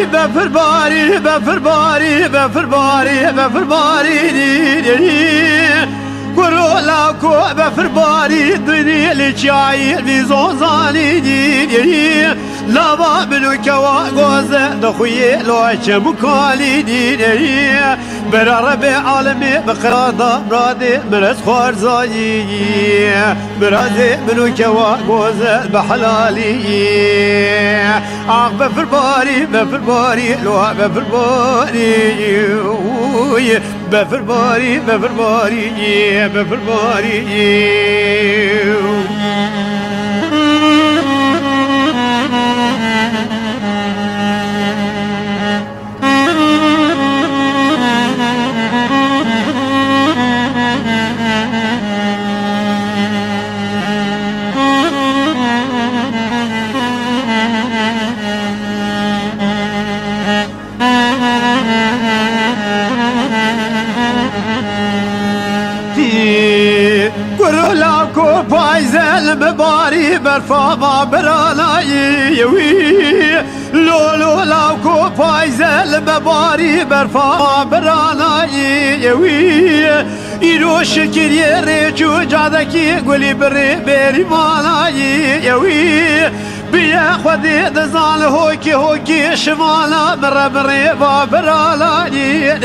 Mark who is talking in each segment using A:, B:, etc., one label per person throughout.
A: بفرباري بفرباري بفرباري بفرباري كرولا كو بفرباري دنيا لشاي بزوزاني لا بابلو كوا غوزة دخوي لو شمكالي برا ربي عالمي بقراضة برادي مرس خورزاي برادي منو كوا غوزة بحلالي بفرباري بفرباري لو بفرباري بفرباري بفرباري بفرباري كرولا كو بايزل مباري برفا ما برالاي لولو لاو كو بايزل مباري برفا ما برالاي إيرو شكري ريجو جادكي قولي بري بيري مالاي بيا خودي دزال هوكي هوكي شمالا بربري بابرالاي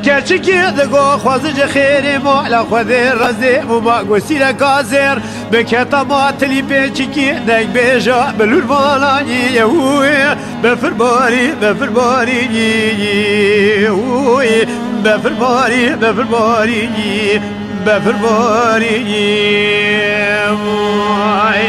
A: كاتشكي دقو خوازج خيري مولا خوذي رزي وما قوسيلا كازير بكتا ماتلي بيشكي دايك بيجا بلورمالاني يوي بفرباري بفرباري يوي بفرباري بفرباري بفرباري يوي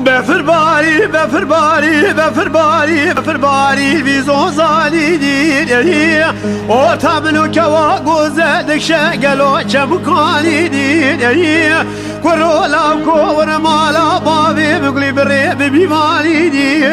A: بفرباري بفرباري بفرباري بفرباري بيزوزالي دي وتعملوا كوا غوزة شقلو شبكالي دي كرولا كور مالا بابي بقلي بريب بمالي دي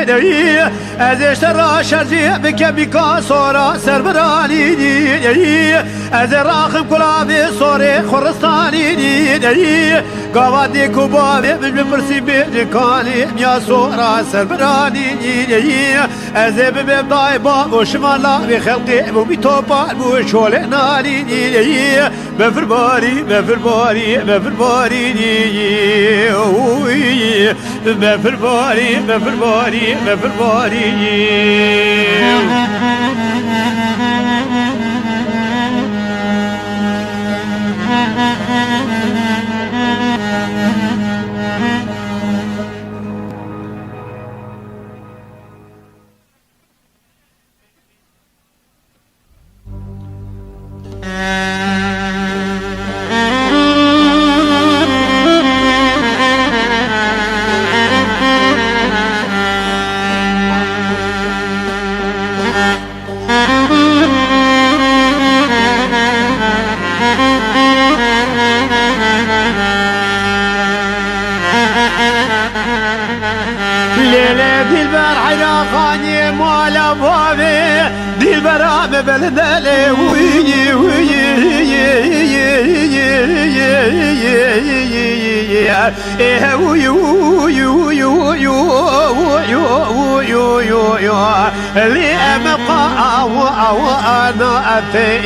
A: ازيش ترى شرجي بكبكا صورة سربرالي دي ازي راخم كلابي صوري خرستاني دي قوادي كوبابي بجبرسي بجكالي يا صورة سربراني ازي ببداي باب وشمالا بخلقي وبيتوبا وشولناني بفرباري بفرباري بفرباري بفرباري بفرباري بفرباري ليلة دلبر عراقاني مولا بابي دلبر عم بلدالي ويجي اللي أبقى وأنا أتي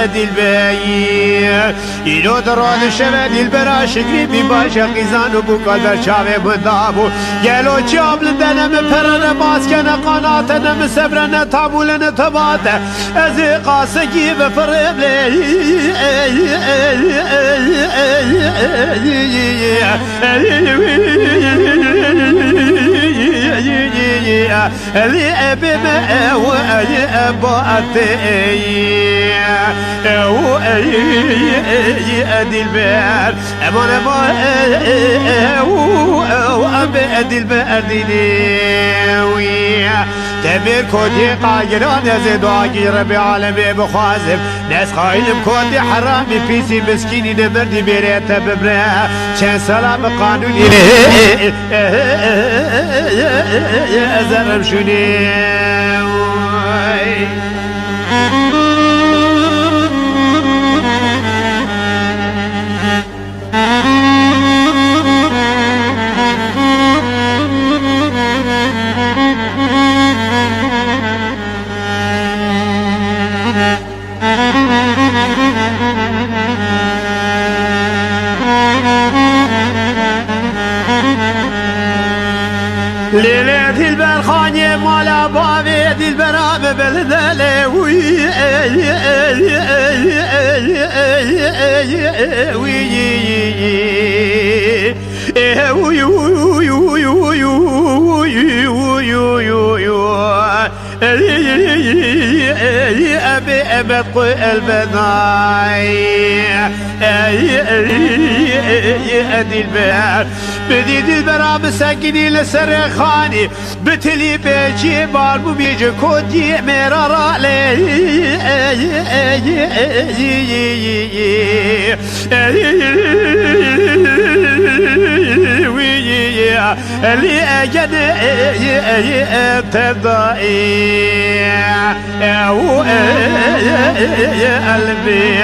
A: أدي الباي ينودرون الشباب البراش قريبي باشا قيزان وبوكال برشاوي بندابو قالوا جاب لدنا مفرنا ماسكنا قناتنا مسبرنا تابولنا تباتا أزي قاسكي بفرب لي اللي بما وأباتي وأدي البار أمانا وأبدي البار ديني تبير كودي قاقران يزيد واقي ربي عالمي بخوازم ناس خايلم كودي حرامي بيسي مسكيني نمردي بيريتا ببرا شان سلام قانوني أزرم شوني ليلة البرخانية مالا بابي دي البرام بلدلي أبي أبقى البناي أدي البار بديد البرام ساكني لسرخاني بتلي بيجي باربو بيجي كودي مرارا لي اللي أجد تضائي قلبي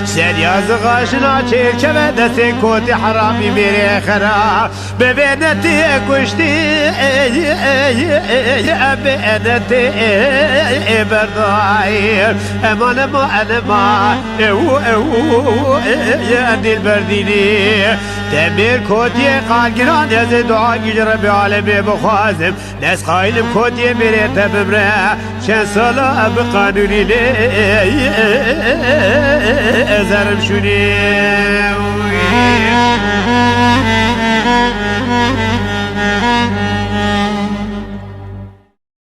A: سيد يا زغاشنا شير كبدتي كوتي حرامي ميري خرا ببنتي كشتي ببنتي برداير امان ما انا ما يا البرديني تبير كوتي قاقران يزيد عاقج ربي عالمي بخوازم ناس قايلم كوتي ميري تببرا شان صلاة بقانوني لي زرم شوني